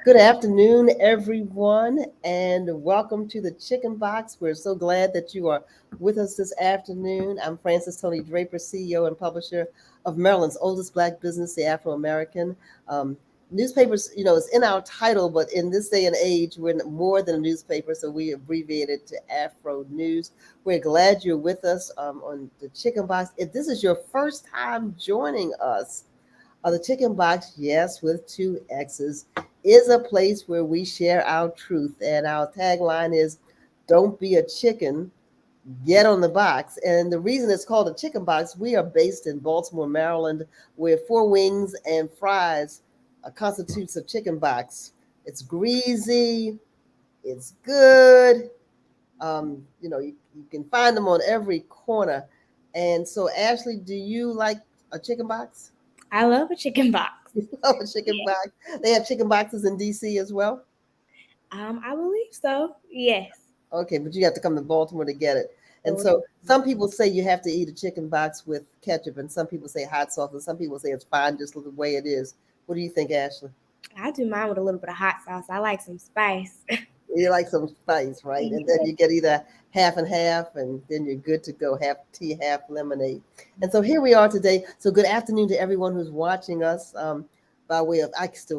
Good afternoon, everyone, and welcome to the Chicken Box. We're so glad that you are with us this afternoon. I'm Frances Tony Draper, CEO and publisher of Maryland's oldest Black business, the Afro American. Um, Newspapers, it's in our title, but in this day and age, we're more than a newspaper, so we abbreviate it to Afro News. We're glad you're with us on the Chicken Box. If this is your first time joining us, the Chicken Box, yes, with two X's, is a place where we share our truth. And our tagline is don't be a chicken, get on the box. And the reason it's called a chicken box, we are based in Baltimore, Maryland, where four wings and fries constitutes a chicken box. It's greasy, it's good. You can find them on every corner. And so, Ashley, do you like a chicken box? I love a chicken box. Oh, a chicken box. They have chicken boxes in DC as well. I believe so. Yes. Okay, but you have to come to Baltimore to get it. And so some people say you have to eat a chicken box with ketchup, and some people say hot sauce, and some people say it's fine just the way it is. What do you think, Ashley? I do mine with a little bit of hot sauce. I like some spice. You like some spice, right? And then you get either half and half, and then you're good to go. Half tea, half lemonade. And so here we are today. So good afternoon to everyone who's watching us by way of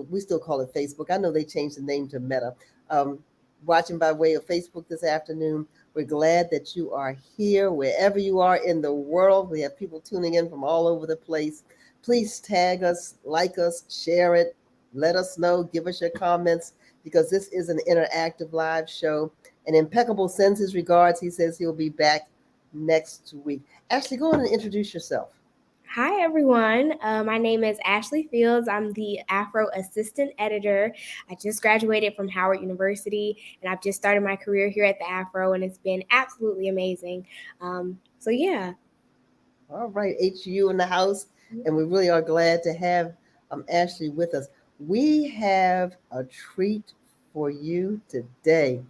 we still call it Facebook. I know they changed the name to Meta. Um, Watching by way of Facebook this afternoon. We're glad that you are here wherever you are in the world. We have people tuning in from all over the place. Please tag us, like us, share it, let us know, give us your comments, because this is an interactive live show. And Impeccable sends his regards. He says he'll be back next week. Ashley, go on and introduce yourself. Hi, everyone. My name is Ashley Fields. I'm the Afro Assistant Editor. I just graduated from Howard University, and I've just started my career here at the Afro, and it's been absolutely amazing. Yeah. All right, HU in the house, and we really are glad to have Ashley with us. We have a treat for you today.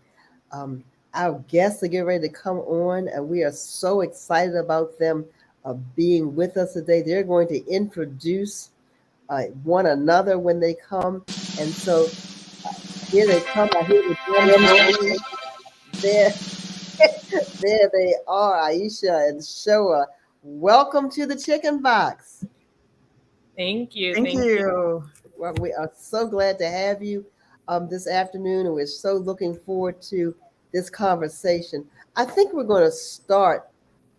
Um, our guests are getting ready to come on, and we are so excited about them being with us today. They're going to introduce one another when they come, and so here they come. I hear the drums. There, there they are, Aisha and Shoa. Welcome to the Chicken Box. Thank you. Thank you. Well, we are so glad to have you this afternoon, and we're so looking forward to this conversation. I think we're going to start,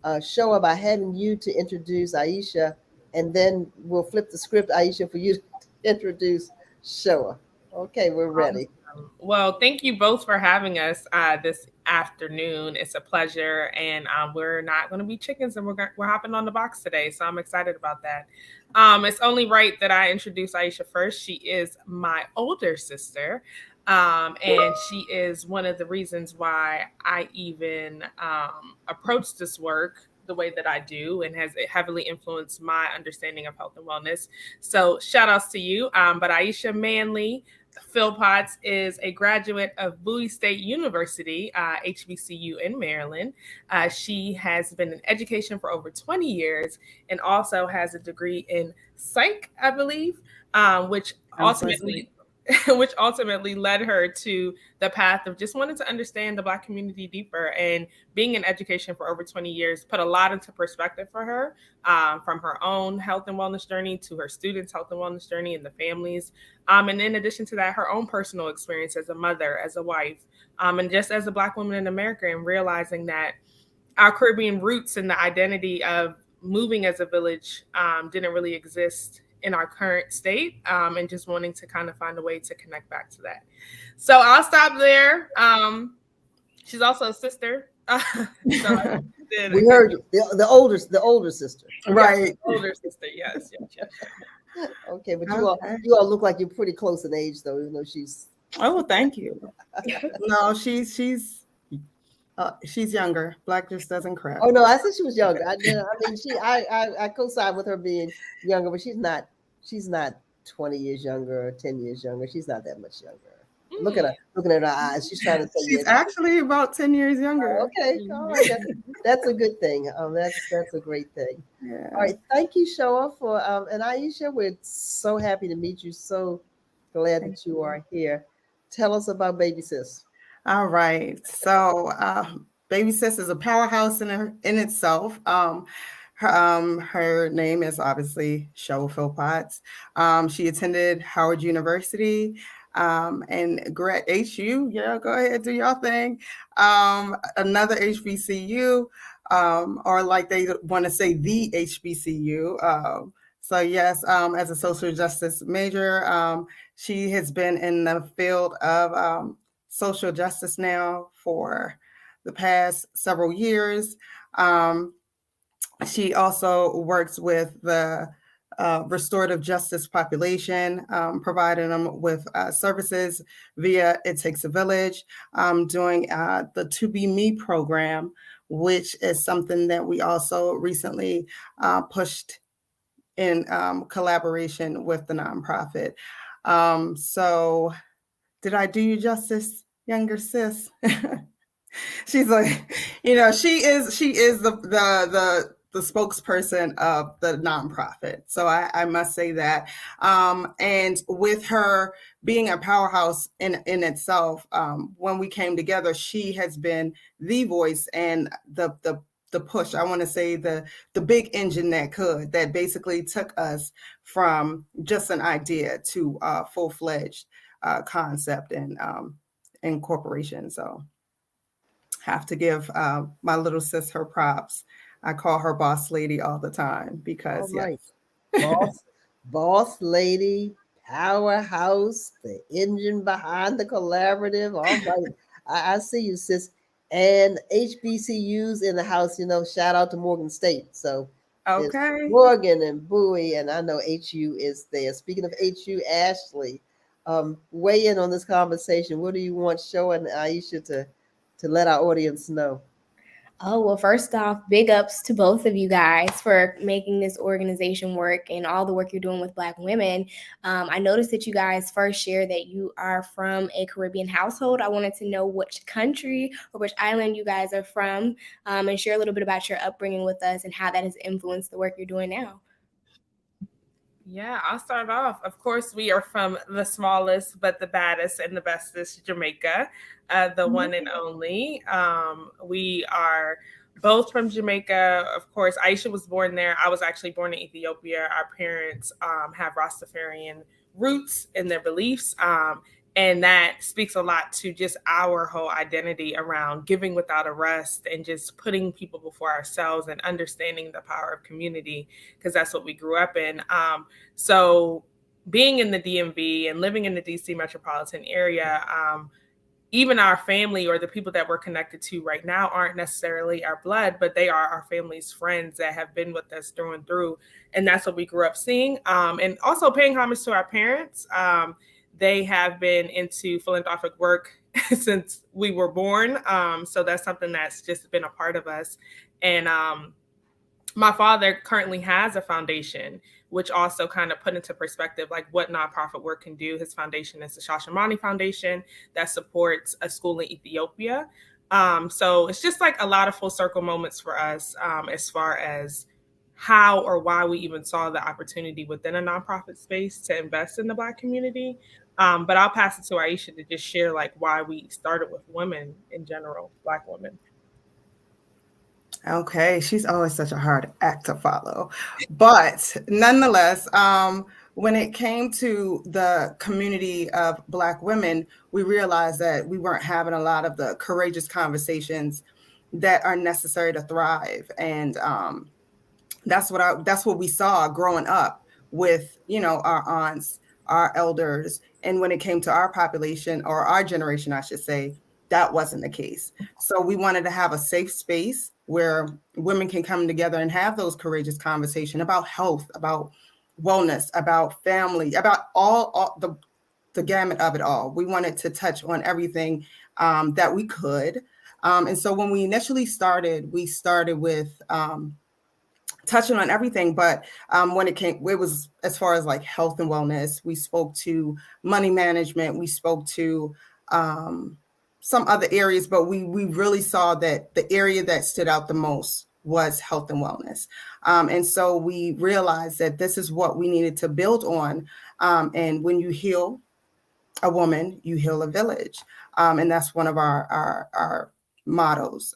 Shoa, by having you to introduce Aisha, and then we'll flip the script, Aisha, for you to introduce Shoa. Okay, we're ready. Well, thank you both for having us this afternoon. It's a pleasure, and we're not going to be chickens, and we're hopping on the box today, so I'm excited about that. It's only right that I introduce Aisha first. She is my older sister, and she is one of the reasons why I even approached this work the way that I do, and has heavily influenced my understanding of health and wellness. So shout outs to you. But Aisha Manley Philpotts is a graduate of Bowie State University, HBCU in Maryland. She has been in education for over 20 years and also has a degree in psych, I believe, which ultimately which ultimately led her to the path of just wanting to understand the Black community deeper. And being in education for over 20 years put a lot into perspective for her, from her own health and wellness journey to her students' health and wellness journey and the families. And in addition to that, her own personal experience as a mother, as a wife, and just as a Black woman in America, and realizing that our Caribbean roots and the identity of moving as a village didn't really exist in our current state, and just wanting to kind of find a way to connect back to that. So I'll stop there. She's also a sister. We heard you. The older sister. Right. Older sister, yes. Okay, but you all look like you're pretty close in age, though, even though she's. Oh, thank you. No, she's younger. Black just doesn't crack. Oh no, I said she was younger. I mean, I co-sign with her being younger, but she's not 20 years younger or 10 years younger. She's not that much younger. Look at her, looking at her eyes. She's trying to say she's actually about 10 years younger. Okay, all right, that's a good thing. That's a great thing. Yeah. All right, thank you, Shoa, for and Aisha. We're so happy to meet you so Glad that you are here. Tell us about Baby Sis. All right. So, Baby Sis is a powerhouse in itself. Her name is obviously Cheryl Philpotts. She attended Howard University and HU. Yeah, go ahead, do your thing. Another HBCU, or like they want to say, the HBCU. So yes, as a social justice major, she has been in the field of social justice now for the past several years. She also works with the restorative justice population, providing them with services via It Takes a Village, doing the To Be Me program, which is something that we also recently pushed in collaboration with the nonprofit. So did I do you justice, younger sis? She's like, she is the spokesperson of the nonprofit. So I must say that. And with her being a powerhouse in itself, when we came together, she has been the voice and the push. I want to say the big engine that basically took us from just an idea to full-fledged concept and incorporation. So have to give my little sis her props. I call her boss lady all the time because boss lady, powerhouse, the engine behind the collaborative. All right. I see you, sis. And HBCUs in the house, shout out to Morgan State. So okay, Morgan and Bowie, and I know HU is there. Speaking of HU, Ashley, weigh in on this conversation. What do you want Show and Aisha to let our audience know? Oh, well, first off, big ups to both of you guys for making this organization work and all the work you're doing with Black women. I noticed that you guys first shared that you are from a Caribbean household. I wanted to know which country or which island you guys are from, and share a little bit about your upbringing with us and how that has influenced the work you're doing now. Yeah, I'll start off. Of course, we are from the smallest, but the baddest and the bestest, Jamaica, the one and only. We are both from Jamaica. Of course, Aisha was born there. I was actually born in Ethiopia. Our parents have Rastafarian roots in their beliefs. And that speaks a lot to just our whole identity around giving without arrest and just putting people before ourselves and understanding the power of community, because that's what we grew up in. So being in the DMV and living in the DC metropolitan area, even our family or the people that we're connected to right now aren't necessarily our blood, but they are our family's friends that have been with us through and through. And that's what we grew up seeing. And also paying homage to our parents. They have been into philanthropic work since we were born. So that's something that's just been a part of us. And my father currently has a foundation, which also kind of put into perspective like what nonprofit work can do. His foundation is the Shashamani Foundation that supports a school in Ethiopia. So it's just like a lot of full circle moments for us as far as how or why we even saw the opportunity within a nonprofit space to invest in the Black community. But I'll pass it to Aisha to just share like why we started with women in general, Black women. Okay, she's always such a hard act to follow. But nonetheless, when it came to the community of Black women, we realized that we weren't having a lot of the courageous conversations that are necessary to thrive. And that's what we saw growing up with, our aunts, our elders. And when it came to our population or our generation, I should say, that wasn't the case. So we wanted to have a safe space where women can come together and have those courageous conversations about health, about wellness, about family, about all the gamut of it all. We wanted to touch on everything that we could. And so when we initially started, we started with touching on everything, but when it was as far as like health and wellness, we spoke to money management, we spoke to some other areas, but we really saw that the area that stood out the most was health and wellness. And so we realized that this is what we needed to build on. And when you heal, a woman, you heal a village. And that's one of our mottos.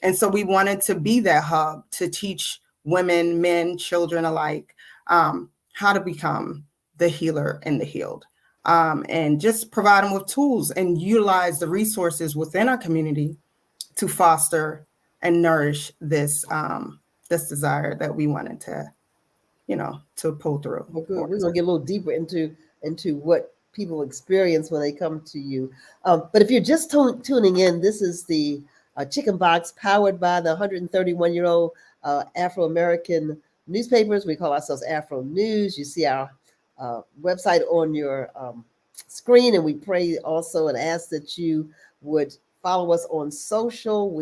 And so we wanted to be that hub to teach women, men, children alike, how to become the healer and the healed. And just provide them with tools and utilize the resources within our community to foster and nourish this this desire that we wanted to, to pull through. Well, good. We're gonna get a little deeper into what people experience when they come to you. But if you're just tuning in, this is the Chicken Box powered by the 131-year-old Afro-American newspapers. We call ourselves Afro News. You see our website on your screen, and we pray also and ask that you would follow us on social.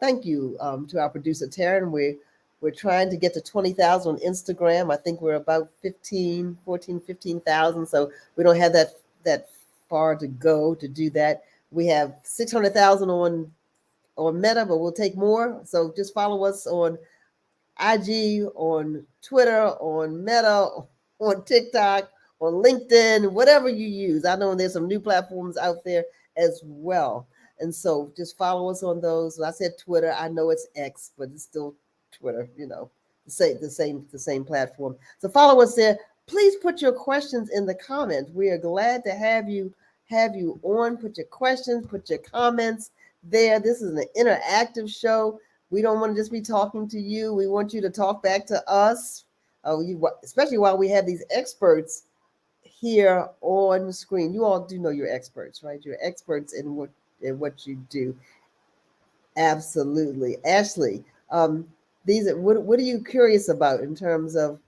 Thank you to our producer Taryn. We're trying to get to 20,000 on Instagram. I think we're about 15,000. So we don't have that far to go to do that. We have 600,000 on Meta, but we'll take more. So just follow us on IG, on Twitter, on Meta, on TikTok, on LinkedIn, whatever you use. I know there's some new platforms out there as well. And so just follow us on those. I said Twitter. I know it's X, but it's still Twitter, the same platform. So follow us there. Please put your questions in the comments. We are glad to have you on. Put your questions, put your comments there. This is an interactive show. We don't want to just be talking to you. We want you to talk back to us, especially while we have these experts here on screen. You all do know you're experts, right? You're experts in what you do. Absolutely. Ashley, what are you curious about in terms of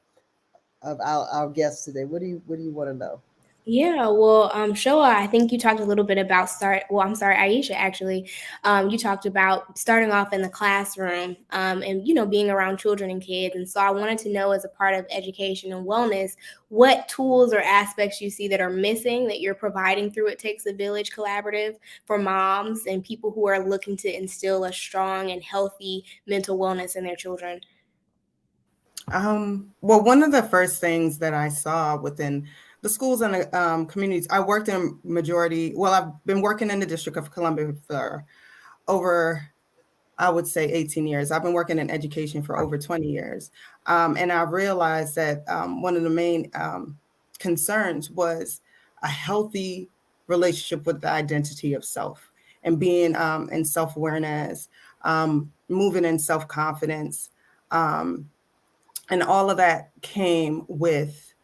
our guests today? What do you want to know? Yeah, well, Shoa, I think you talked a little bit about Aisha, actually. You talked about starting off in the classroom and, being around children and kids. And so I wanted to know, as a part of education and wellness, what tools or aspects you see that are missing that you're providing through It Takes a Village Collaborative for moms and people who are looking to instill a strong and healthy mental wellness in their children. Well, one of the first things that I saw within the schools and the communities, I worked in I've been working in the District of Columbia for over, I would say, 18 years. I've been working in education for over 20 years. And I realized that one of the main concerns was a healthy relationship with the identity of self and being in self-awareness, moving in self-confidence. And all of that came with,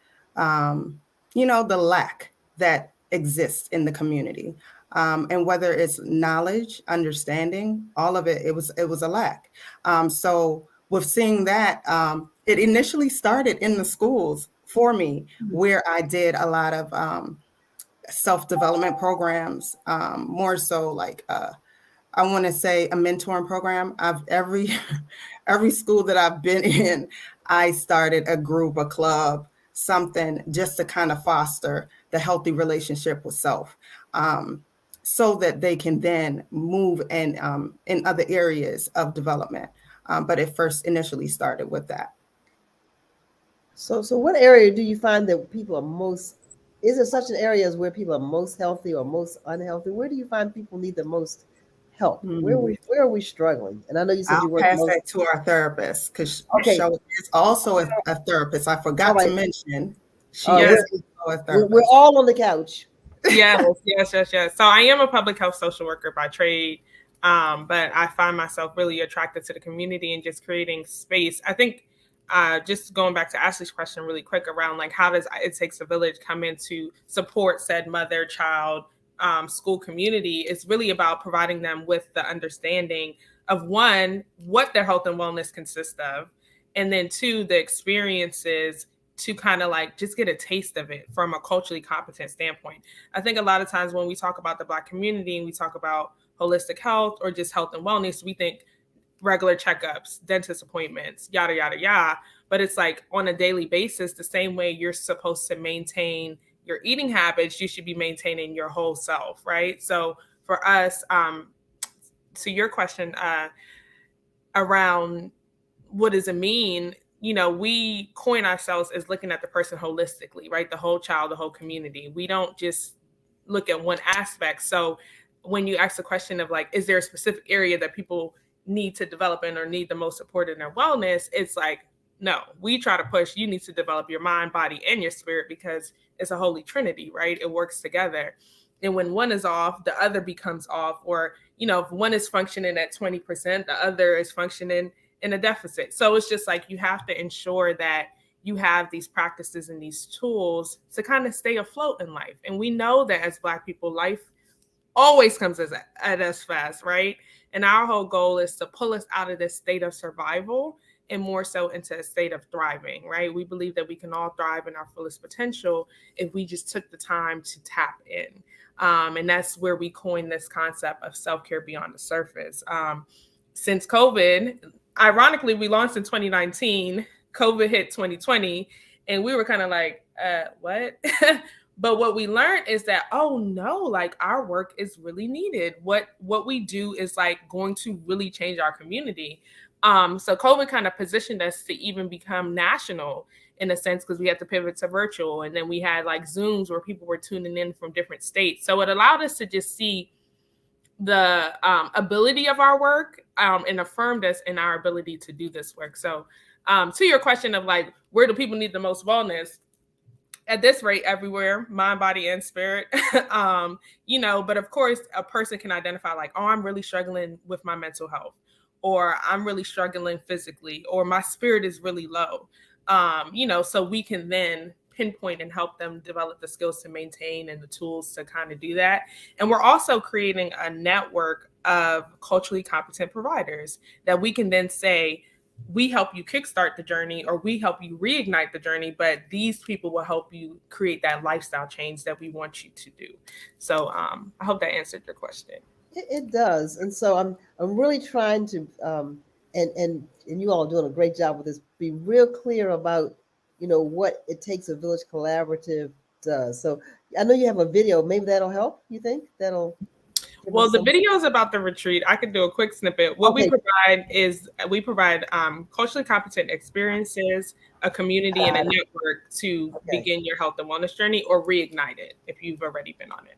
the lack that exists in the community. And whether it's knowledge, understanding, all of it, it was a lack. So with seeing that, it initially started in the schools for me, where I did a lot of self-development programs, more so like I want to say a mentoring program. Every school that I've been in, I started a group, a club, something just to kind of foster the healthy relationship with self, so that they can then move in other areas of development. But it first initially started with that. So what area do you find that people are most? Is there such an area as where people are most healthy or most unhealthy? Where do you find people need the most help? Where are we struggling? And I know you said you work. I'll pass that to our therapist, because Okay. Shoa is also a therapist. I forgot to mention she Yes. is also a therapist. We're all on the couch. Yes. So I am a public health social worker by trade, but I find myself really attracted to the community and just creating space. I think just going back to Ashley's question really quick around like how does It Takes a Village come in to support said mother, child, school community, is really about providing them with the understanding of, one, what their health and wellness consists of, and then two, the experiences to kind of like just get a taste of it from a culturally competent standpoint. I think a lot of times when we talk about the Black community and we talk about holistic health or just health and wellness, we think regular checkups, dentist appointments, yada, yada, yada. But it's like on a daily basis, the same way you're supposed to maintain your eating habits, you should be maintaining your whole self, right? So for us, to your question around what does it mean, we coin ourselves as looking at the person holistically, right? The whole child, the whole community. We don't just look at one aspect. So when you ask the question of like, is there a specific area that people need to develop in or need the most support in their wellness? It's like, no, we try to push, you need to develop your mind, body, and your spirit, because it's a holy trinity, right? It works together. And when one is off, the other becomes off. Or, if one is functioning at 20%, the other is functioning in a deficit. So it's just like, you have to ensure that you have these practices and these tools to kind of stay afloat in life. And we know that as Black people, life always comes at us fast, right? And our whole goal is to pull us out of this state of survival and more so into a state of thriving, right? We believe that we can all thrive in our fullest potential if we just took the time to tap in. And that's where we coined this concept of self-care beyond the surface. Since COVID, ironically, we launched in 2019, COVID hit 2020, and we were kind of like, what? But what we learned is that, oh no, like our work is really needed. What we do is like going to really change our community. So COVID kind of positioned us to even become national in a sense, because we had to pivot to virtual. And then we had like Zooms where people were tuning in from different states. So it allowed us to just see the ability of our work and affirmed us in our ability to do this work. So to your question of like, where do people need the most wellness? At this rate, everywhere, mind, body, and spirit. But of course, a person can identify like, oh, I'm really struggling with my mental health, or I'm really struggling physically, or my spirit is really low. So we can then pinpoint and help them develop the skills to maintain and the tools to kind of do that. And we're also creating a network of culturally competent providers that we can then say, we help you kickstart the journey, or we help you reignite the journey, but these people will help you create that lifestyle change that we want you to do. So I hope that answered your question. It does. And so I'm really trying to and you all are doing a great job with this, be real clear about what It Takes a Village Collaborative does. So I know you have a video, maybe that'll help. You think that'll Well, the video is about the retreat. I could do a quick snippet. What we provide culturally competent experiences, a community, and a network to begin your health and wellness journey, or reignite it if you've already been on it.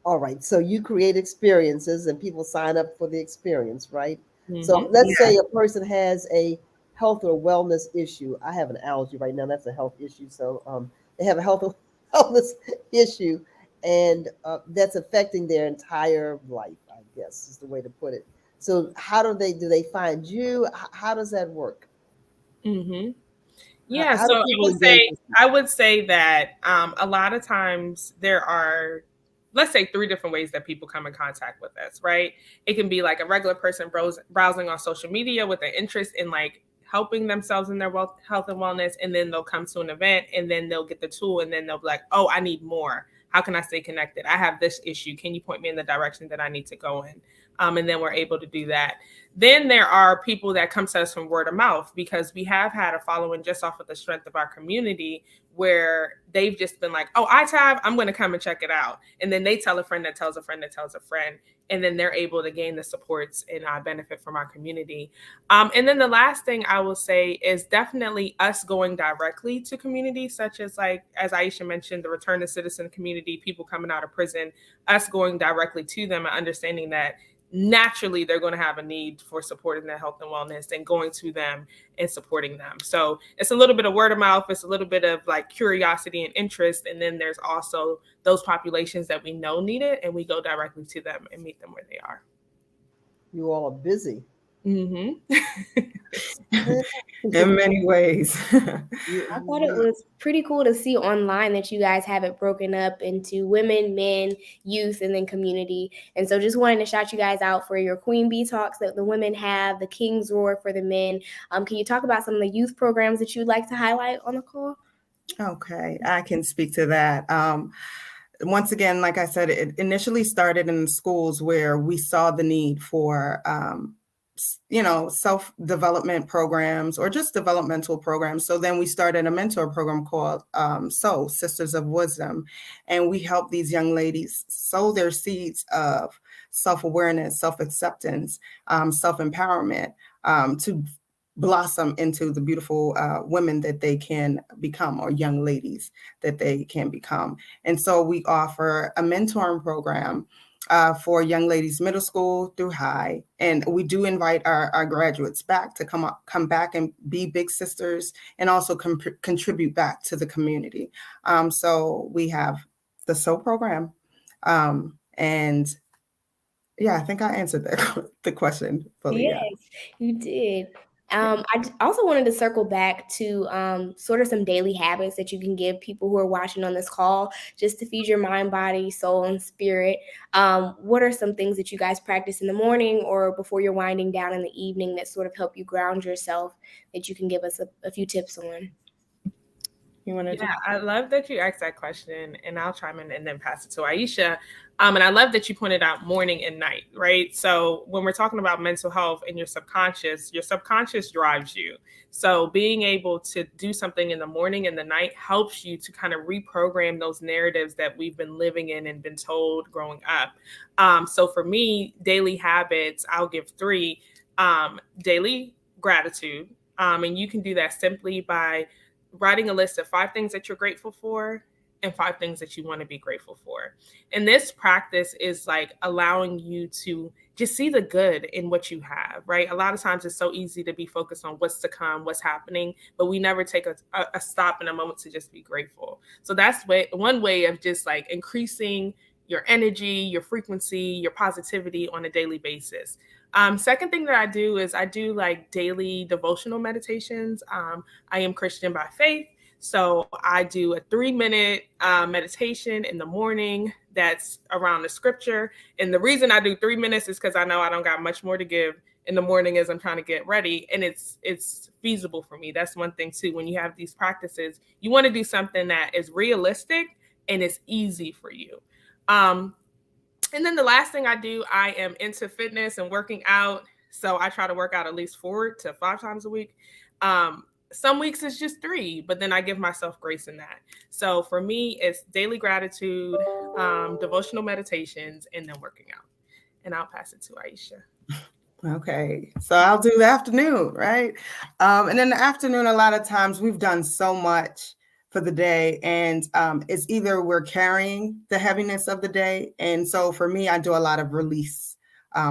All right. So you create experiences and people sign up for the experience, right? Mm-hmm. So let's say a person has a health or wellness issue. I have an allergy right now. That's a health issue. So they have a health or wellness issue, and that's affecting their entire life, I guess is the way to put it. So how do they find you? How does that work? Mm-hmm. Yeah, so I would say that a lot of times there are, let's say, 3 different ways that people come in contact with us, right? It can be like a regular person browsing on social media with an interest in like helping themselves in their health and wellness, and then they'll come to an event and then they'll get the tool and then they'll be like, oh, I need more. How can I stay connected? I have this issue. Can you point me in the direction that I need to go in? And then we're able to do that. Then there are people that come to us from word of mouth, because we have had a following just off of the strength of our community, where they've just been like, oh, ITAV, I'm going to come and check it out. And then they tell a friend that tells a friend that tells a friend. And then they're able to gain the supports and benefit from our community. And then the last thing I will say is definitely us going directly to communities, such as, like, as Aisha mentioned, the return to citizen community, people coming out of prison, us going directly to them and understanding that naturally they're going to have a need for support in their health and wellness, and going to them and supporting them. So it's a little bit of word of mouth. It's a little bit of like curiosity and interest. And then there's also those populations that we know need it, and we go directly to them and meet them where they are. You all are busy. Mm-hmm. In many ways. I thought it was pretty cool to see online that you guys have it broken up into women, men, youth, and then community. And so just wanted to shout you guys out for your Queen Bee Talks that the women have, the King's Roar for the men. Can you talk about some of the youth programs that you'd like to highlight on the call? Okay, I can speak to that. Once again, like I said, it initially started in schools where we saw the need for self-development programs or just developmental programs. So then we started a mentor program called Sisters of Wisdom. And we help these young ladies sow their seeds of self-awareness, self-acceptance, self-empowerment to blossom into the beautiful women that they can become, or young ladies that they can become. And so we offer a mentoring program for young ladies, middle school through high. And we do invite our graduates back to come back and be big sisters, and also contribute back to the community. So we have the SOU program. And yeah, I think I answered the question fully. Yes, you did. Also wanted to circle back to sort of some daily habits that you can give people who are watching on this call, just to feed your mind, body, soul, and spirit. What are some things that you guys practice in the morning or before you're winding down in the evening that sort of help you ground yourself, that you can give us a few tips on? You want to? Yeah, I love that you asked that question, and I'll chime in and then pass it to Aisha. And I love that you pointed out morning and night, right? So when we're talking about mental health and your subconscious drives you. So being able to do something in the morning and the night helps you to kind of reprogram those narratives that we've been living in and been told growing up. So for me, daily habits, I'll give 3. Daily gratitude. And you can do that simply by writing a list of 5 things that you're grateful for and 5 things that you want to be grateful for. And this practice is like allowing you to just see the good in what you have, right? A lot of times it's so easy to be focused on what's to come, what's happening, but we never take a stop in a moment to just be grateful. So that's one way of just like increasing your energy, your frequency, your positivity on a daily basis. Second thing that I do is I do like daily devotional meditations. I am Christian by faith. So I do a 3-minute meditation in the morning that's around the scripture. And the reason I do 3 minutes is because I know I don't got much more to give in the morning as I'm trying to get ready. And it's feasible for me. That's one thing too. When you have these practices, you want to do something that is realistic and it's easy for you. And then the last thing I do, I am into fitness and working out. So I try to work out at least 4 to 5 times a week. Some weeks it's just 3, but then I give myself grace in that. So for me, it's daily gratitude, devotional meditations, and then working out. And I'll pass it to Aisha. Okay, so I'll do the afternoon, right? And in the afternoon, a lot of times we've done so much for the day, and it's either we're carrying the heaviness of the day. And so for me, I do a lot of release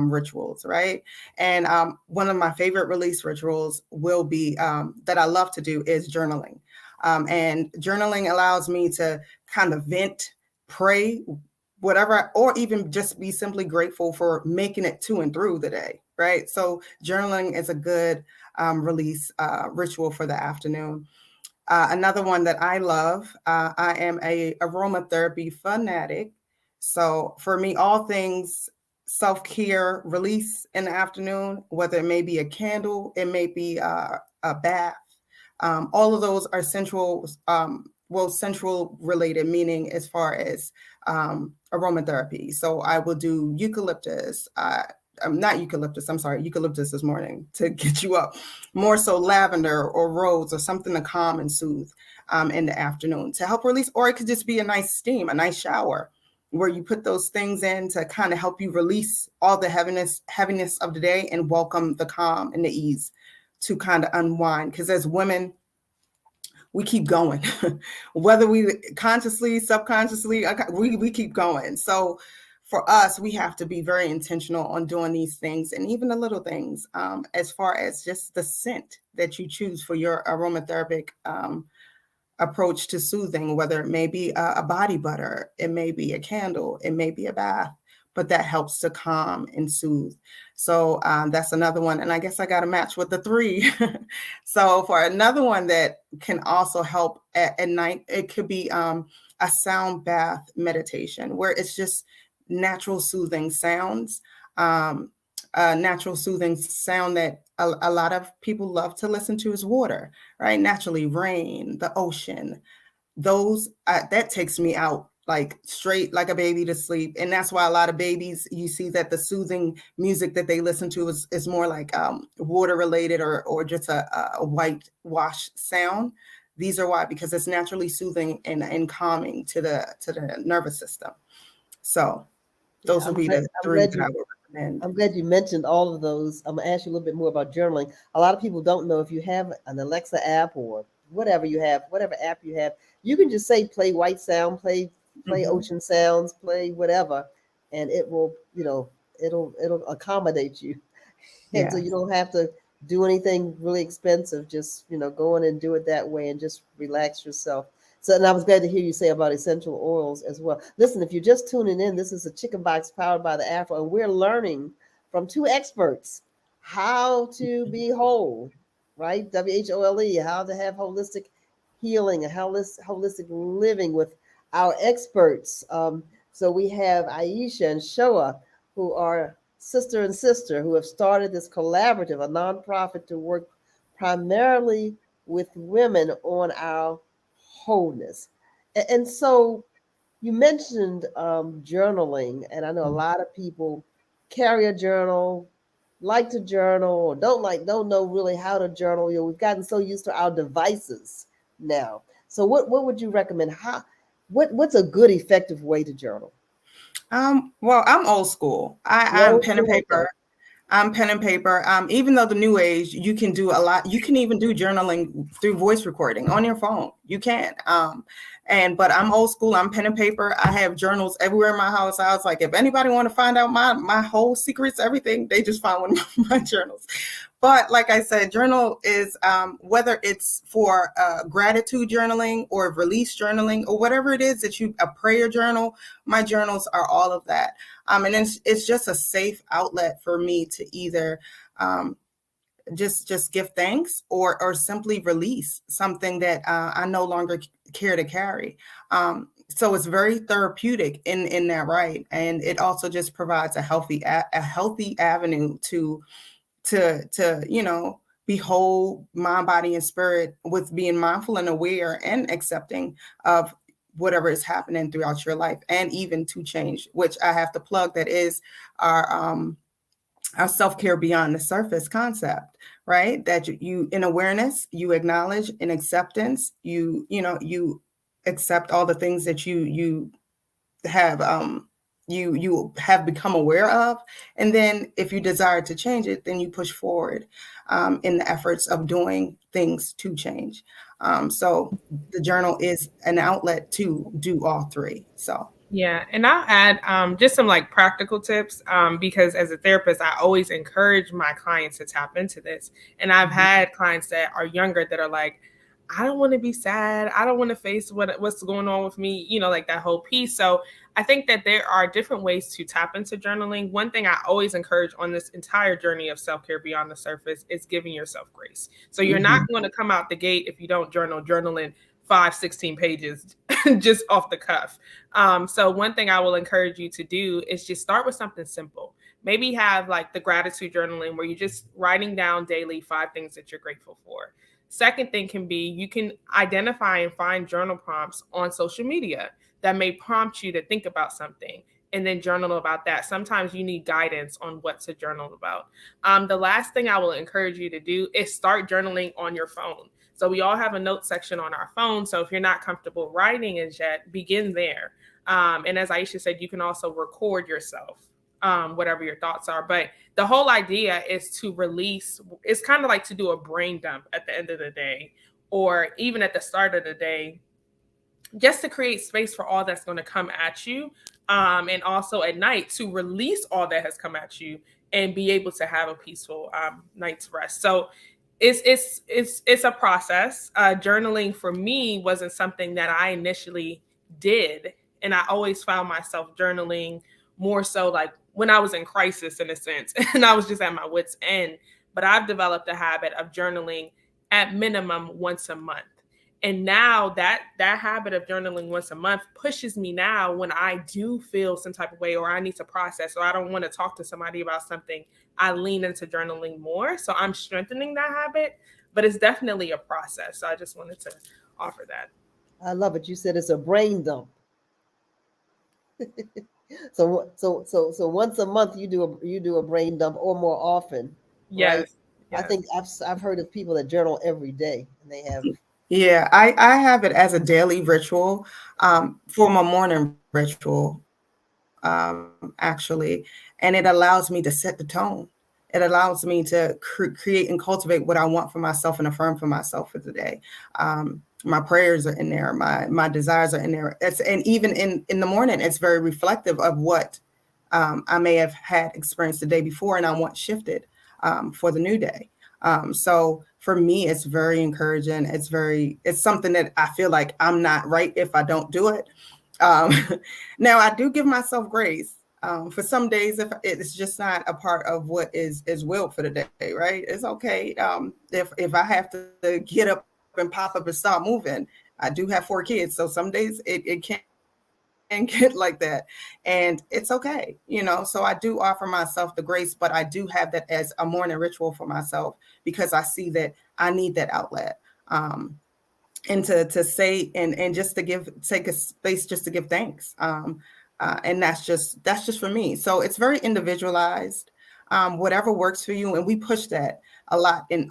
rituals, right? And one of my favorite release rituals will be that I love to do is journaling. And journaling allows me to kind of vent, pray, whatever, or even just be simply grateful for making it to and through the day, right? So journaling is a good release ritual for the afternoon. Another one that I love, I am a aromatherapy fanatic. So for me, all things self-care release in the afternoon, whether it may be a candle, it may be a bath. All of those are central related, meaning as far as aromatherapy. So I will do eucalyptus, eucalyptus this morning to get you up. More so lavender or rose or something to calm and soothe in the afternoon to help release. Or it could just be a nice steam, a nice shower where you put those things in to kind of help you release all the heaviness of the day and welcome the calm and the ease to kind of unwind. Because as women, we keep going, whether we consciously, subconsciously, we keep going. So for us, we have to be very intentional on doing these things, and even the little things, as far as just the scent that you choose for your aromatherapeutic approach to soothing, whether it may be a body butter, it may be a candle, it may be a bath, but that helps to calm and soothe. So that's another one. And I guess I got to match with the 3. So for another one that can also help at night, it could be a sound bath meditation where it's just natural soothing sounds. Natural soothing sound that a lot of people love to listen to is water, right? Naturally, rain, the ocean, those that takes me out like straight like a baby to sleep. And that's why a lot of babies, you see that the soothing music that they listen to is more like water related or just a white wash sound. These are why, because it's naturally soothing and calming to the nervous system. So those will be the 3 that I would recommend. And I'm glad you mentioned all of those. I'm gonna ask you a little bit more about journaling. A lot of people don't know if you have an Alexa app or whatever you have, whatever app you have, you can just say play white sound, play Mhm. ocean sounds, play whatever, and it will, it'll accommodate you. And so Yeah. you don't have to do anything really expensive. Just, go in and do it that way and just relax yourself. So, and I was glad to hear you say about essential oils as well. Listen, if you're just tuning in, this is a Chicken Box powered by the Afro, and we're learning from two experts how to be whole, right? WHOLE, how to have holistic healing and holistic living with our experts. So we have Aisha and Shoa, who are sister and sister, who have started this collaborative, a nonprofit to work primarily with women on our wholeness. And so you mentioned journaling, and I know a lot of people carry a journal, like to journal, or don't know really how to journal. We've gotten so used to our devices now. So what would you recommend? What's a good effective way to journal? Well, I'm old school. You I'm old pen and school? Okay. paper. I'm pen and paper. Even though the new age, you can do a lot. You can even do journaling through voice recording on your phone. You can. But I'm old school. I'm pen and paper. I have journals everywhere in my house. I was like, if anybody want to find out my whole secrets, everything, they just find one of my journals. But like I said, journal is whether it's for gratitude journaling or release journaling or whatever it is that a prayer journal. My journals are all of that. And it's just a safe outlet for me to either just give thanks or simply release something that I no longer care to carry. So it's very therapeutic in that, right? And it also just provides a healthy avenue to be whole, mind, body, and spirit, with being mindful and aware and accepting of whatever is happening throughout your life, and even to change, which I have to plug, that is our self-care beyond the surface concept, right? That you in awareness, you acknowledge, in acceptance, you accept all the things that you have you have become aware of, and then if you desire to change it, then you push forward in the efforts of doing things to change. So the journal is an outlet to do all three. So Yeah, and I'll add just some like practical tips because as a therapist, I always encourage my clients to tap into this. And I've had clients that are younger that are like, I don't want to be sad. I don't want to face what's going on with me, like that whole piece. So I think that there are different ways to tap into journaling. One thing I always encourage on this entire journey of self-care beyond the surface is giving yourself grace. So you're not going to come out the gate if you don't journaling 16 pages just off the cuff. So one thing I will encourage you to do is just start with something simple. Maybe have like the gratitude journaling where you're just writing down daily 5 things that you're grateful for. Second thing can be you can identify and find journal prompts on social media that may prompt you to think about something and then journal about that. Sometimes you need guidance on what to journal about. The last thing I will encourage you to do is start journaling on your phone. So we all have a note section on our phone. So if you're not comfortable writing as yet, begin there. And as Aisha said, you can also record yourself, whatever your thoughts are. But the whole idea is to release. It's kind of like to do a brain dump at the end of the day, or even at the start of the day, just to create space for all that's going to come at you. And also at night to release all that has come at you and be able to have a peaceful night's rest. So it's a process. Journaling for me wasn't something that I initially did, and I always found myself journaling more so like when I was in crisis in a sense, and I was just at my wit's end. But I've developed a habit of journaling at minimum once a month. And now that habit of journaling once a month pushes me now when I do feel some type of way or I need to process or I don't want to talk to somebody about something, I lean into journaling more. So I'm strengthening that habit, but it's definitely a process. So I just wanted to offer that. I love it. You said it's a brain dump. So once a month you do a brain dump, or more often, right? Yes. I think I've heard of people that journal every day, and they have. yeah, I have it as a daily ritual, for my morning ritual. actually, and it allows me to set the tone. It allows me to create and cultivate what I want for myself and affirm for myself for the day. My prayers are in there. My desires are in there. And even in the morning, it's very reflective of what I may have had experienced the day before, and I want shifted for the new day. So for me, it's very encouraging. It's something that I feel like I'm not right if I don't do it. Now I do give myself grace. For some days, if it's just not a part of what is willed for the day, right? It's okay. If I have to get up and pop up and start moving, I do have 4 kids, so some days it can't get like that, and it's okay, so I do offer myself the grace, but I do have that as a morning ritual for myself, because I see that I need that outlet, and to say and just to take a space just to give thanks, and that's just for me. So it's very individualized, whatever works for you, and we push that a lot in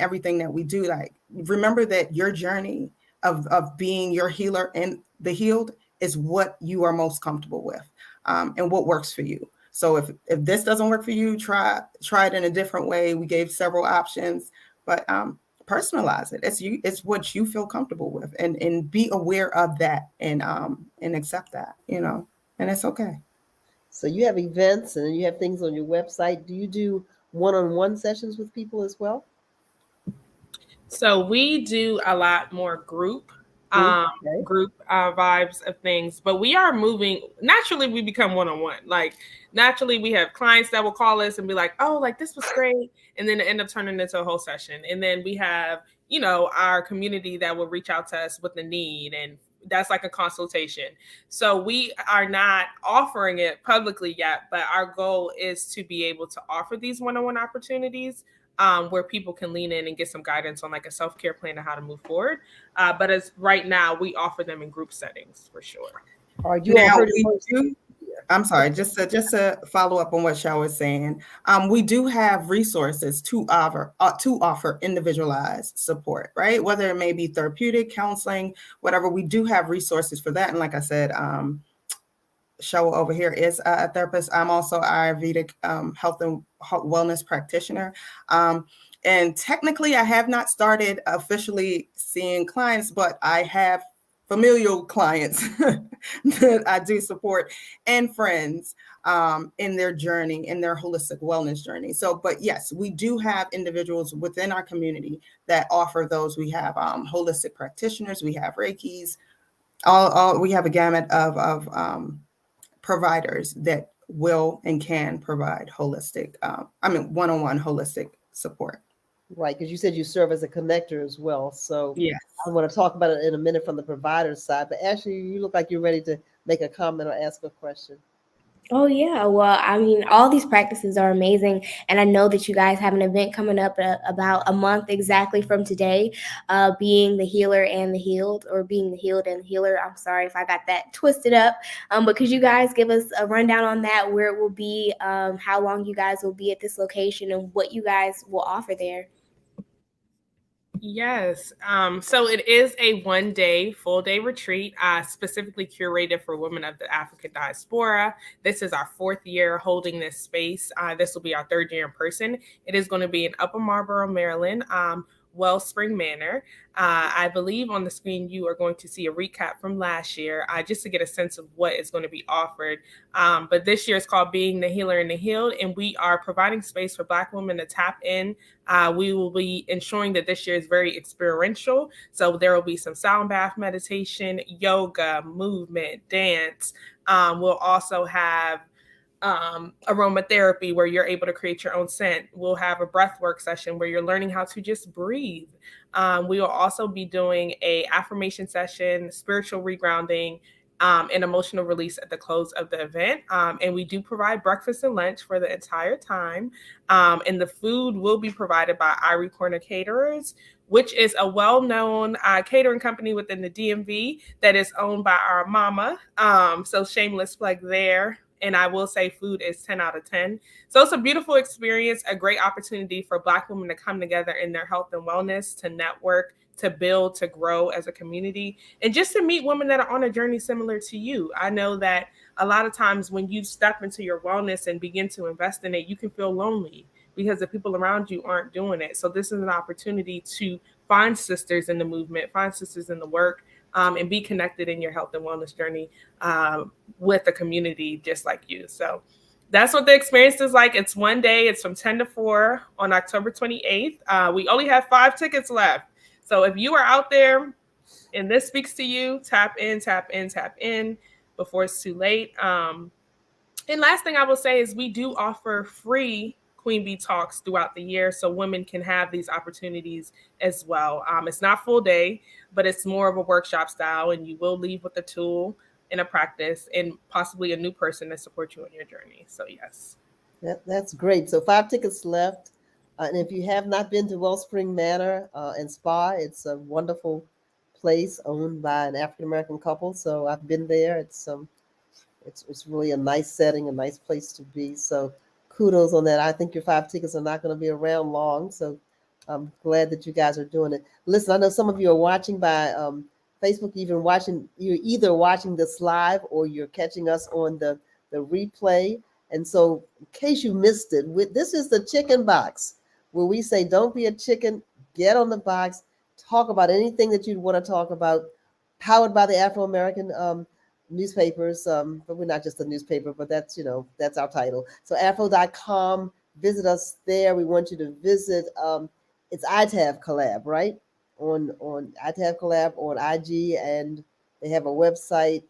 everything that we do. Like, remember that your journey of being your healer and the healed is what you are most comfortable with, and what works for you. So if this doesn't work for you, try it in a different way. We gave several options, but personalize it. It's what you feel comfortable with, and be aware of that, and accept that, and it's okay. So you have events and you have things on your website. Do you do one-on-one sessions with people as well? So we do a lot more group Okay. vibes of things, but we are moving. Naturally, we become one-on-one. Like, naturally, we have clients that will call us and be like, "Oh, like this was great," and then it end up turning into a whole session. And then we have, our community that will reach out to us with the need, and that's like a consultation. So we are not offering it publicly yet, but our goal is to be able to offer these one-on-one opportunities, where people can lean in and get some guidance on like a self-care plan and how to move forward. But as right now, we offer them in group settings for sure. Are you Now, all I'm sorry, just to follow up on what Shao was saying. We do have resources to offer individualized support, right? Whether it may be therapeutic, counseling, whatever. We do have resources for that. And like I said, Shao over here is a therapist. I'm also Ayurvedic health and wellness practitioner. And technically, I have not started officially seeing clients, but I have familial clients that I do support, and friends in their journey, in their holistic wellness journey. So, but yes, we do have individuals within our community that offer those. We have holistic practitioners, we have Reikis, we have a gamut of providers that will and can provide holistic, one-on-one holistic support. Right, because you said you serve as a connector as well. So Yes. I want to talk about it in a minute from the provider side. But Ashley, you look like you're ready to make a comment or ask a question. Oh, yeah. Well, I mean, all these practices are amazing. And I know that you guys have an event coming up about a month exactly from today, being the healer and the healed, or being the healed and the healer. I'm sorry if I got that twisted up. But could you guys give us a rundown on that, where it will be, how long you guys will be at this location, and what you guys will offer there? Yes. So it is a 1-day, full-day retreat, specifically curated for women of the African diaspora. This is our 4th year holding this space. This will be our 3rd year in person. It is going to be in Upper Marlboro, Maryland, Wellspring Manor. I believe on the screen you are going to see a recap from last year, just to get a sense of what is going to be offered. But this year is called Being the Healer and the Healed, and we are providing space for Black women to tap in. We will be ensuring that this year is very experiential. So there will be some sound bath meditation, yoga, movement, dance. We'll also have aromatherapy, where you're able to create your own scent. We'll have a breathwork session where you're learning how to just breathe. We will also be doing a affirmation session, spiritual regrounding, and emotional release at the close of the event. And we do provide breakfast and lunch for the entire time. And the food will be provided by Irie Corner Caterers, which is a well-known catering company within the DMV that is owned by our mama. So shameless plug there. And I will say food is 10 out of 10. So it's a beautiful experience, a great opportunity for Black women to come together in their health and wellness, to network, to build, to grow as a community, and just to meet women that are on a journey similar to you. I know that a lot of times when you step into your wellness and begin to invest in it, you can feel lonely because the people around you aren't doing it. So this is an opportunity to find sisters in the movement, find sisters in the work, and be connected in your health and wellness journey with a community just like you. So that's what the experience is like. It's one day. It's from 10 to 4 on October 28th. We only have 5 tickets left. So if you are out there and this speaks to you, tap in before it's too late. And last thing I will say is we do offer free Queen Bee Talks throughout the year so women can have these opportunities as well. It's not full day, but it's more of a workshop style, and you will leave with a tool and a practice and possibly a new person to support you on your journey. So yes. That's great. So 5 tickets left. And if you have not been to Wellspring Manor and Spa, it's a wonderful place owned by an African-American couple. So I've been there. It's really a nice setting, a nice place to be. So kudos on that. I think your 5 tickets are not going to be around long. So I'm glad that you guys are doing it. Listen, I know some of you are watching by Facebook, you're either watching this live or you're catching us on the replay. And so in case you missed it, this is the Chicken Box, where we say, don't be a chicken, get on the box, talk about anything that you'd want to talk about, powered by the Afro-American newspapers, but we're not just a newspaper, but that's our title. So afro.com, visit us there. We want you to visit, it's ITAV Collab, right? On ITAV Collab on IG, and they have a website,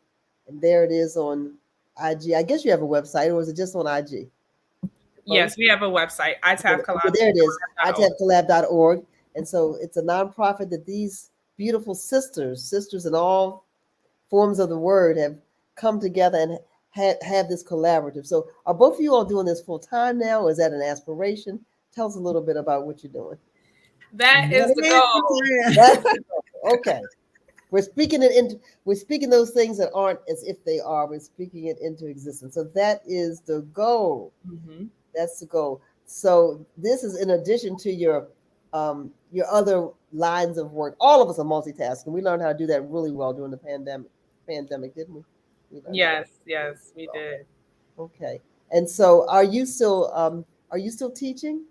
and there it is on IG. I guess you have a website, or is it just on IG? Yes, we have a website, ITAV Collab. There it is, itavcollab.org. And so it's a nonprofit that these beautiful sisters in all forms of the word have come together and have this collaborative. So are both of you all doing this full time now, or is that an aspiration? Tell us a little bit about what you're doing. That is the goal. Okay. We're speaking those things that aren't as if they are. We're speaking it into existence. So that is the goal. Mm-hmm. That's the goal. So this is in addition to your other lines of work. All of us are multitasking. We learned how to do that really well during the pandemic, didn't we? Yes, we did. Okay. And so are you still teaching?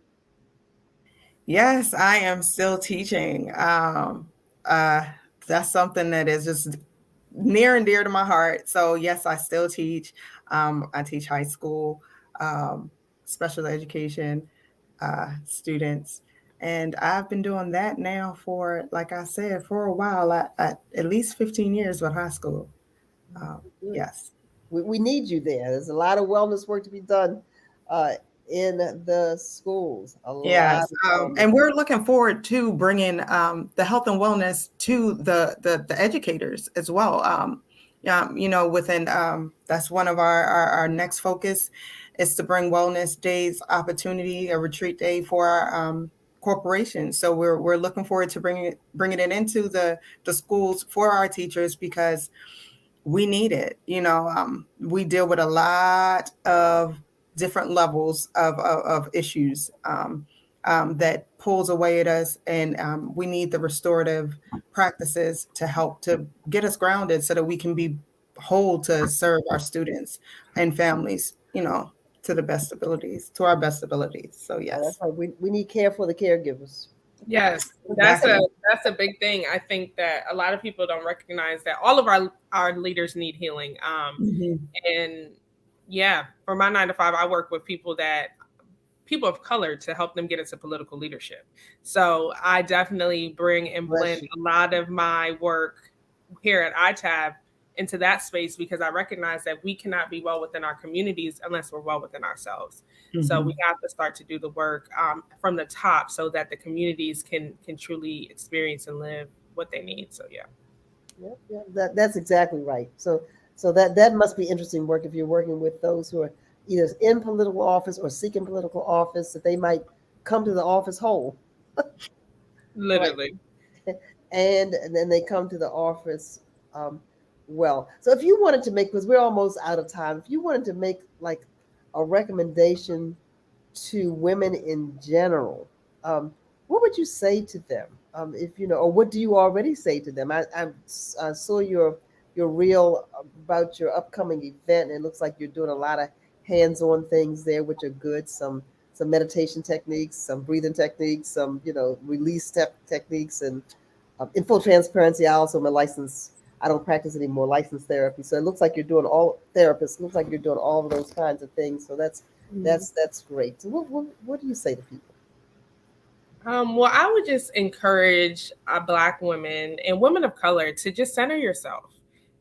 Yes, I am still teaching. That's something that is just near and dear to my heart. So yes, I still teach. I teach high school, special education students. And I've been doing that now for, like I said, for a while, at least 15 years with high school. Yes. We need you there. There's a lot of wellness work to be done in the schools. Yes. And we're looking forward to bringing the health and wellness to the educators as well. Within that's one of our next focus is to bring wellness days opportunity, a retreat day for our corporations. So we're looking forward to bringing it into the schools for our teachers, because we need it. We deal with a lot of different levels of issues that pulls away at us, and we need the restorative practices to help to get us grounded so that we can be whole to serve our students and families, to our best abilities. So yes, that's right. We need care for the caregivers. Yes, that's a big thing. I think that a lot of people don't recognize that all of our leaders need healing. And yeah, for my 9 to 5, I work with people of color to help them get into political leadership. So I definitely bring and blend a lot of my work here at ITAV into that space, because I recognize that we cannot be well within our communities unless we're well within ourselves. Mm-hmm. So we have to start to do the work from the top so that the communities can truly experience and live what they need. So yeah. That's exactly right. So that must be interesting work if you're working with those who are either in political office or seeking political office, that they might come to the office whole. Literally. Right? And then they come to the office well. So if you wanted to make, because we're almost out of time, if you wanted to make like a recommendation to women in general, what would you say to them? Or what do you already say to them? I saw your your reel about your upcoming event. It looks like you're doing a lot of hands-on things there, which are good. Some meditation techniques, some breathing techniques, some release techniques, and in full transparency, I also am a licensed. I don't practice anymore licensed therapy, so it looks like you're doing all therapists. Looks like you're doing all of those kinds of things. So that's great. So what do you say to people? Well, I would just encourage Black women and women of color to just center yourself,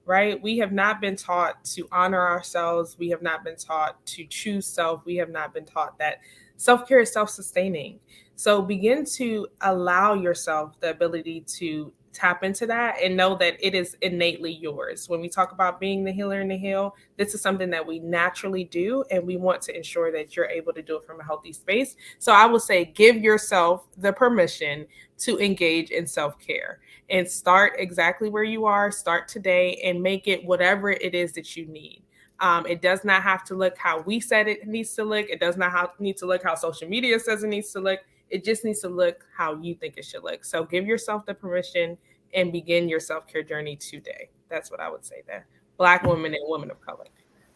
right? We have not been taught to honor ourselves. We have not been taught to choose self. We have not been taught that self-care is self-sustaining. So begin to allow yourself the ability to tap into that and know that it is innately yours. When we talk about being the healer in the heal, this is something that we naturally do, and we want to ensure that you're able to do it from a healthy space. So I would say give yourself the permission to engage in self-care and start exactly where you are. Start today and make it whatever it is that you need. It does not have to look how we said it needs to look. It does not need to look how social media says it needs to look. It just needs to look how you think it should look. So give yourself the permission and begin your self-care journey today. That's what I would say there. Black women and women of color.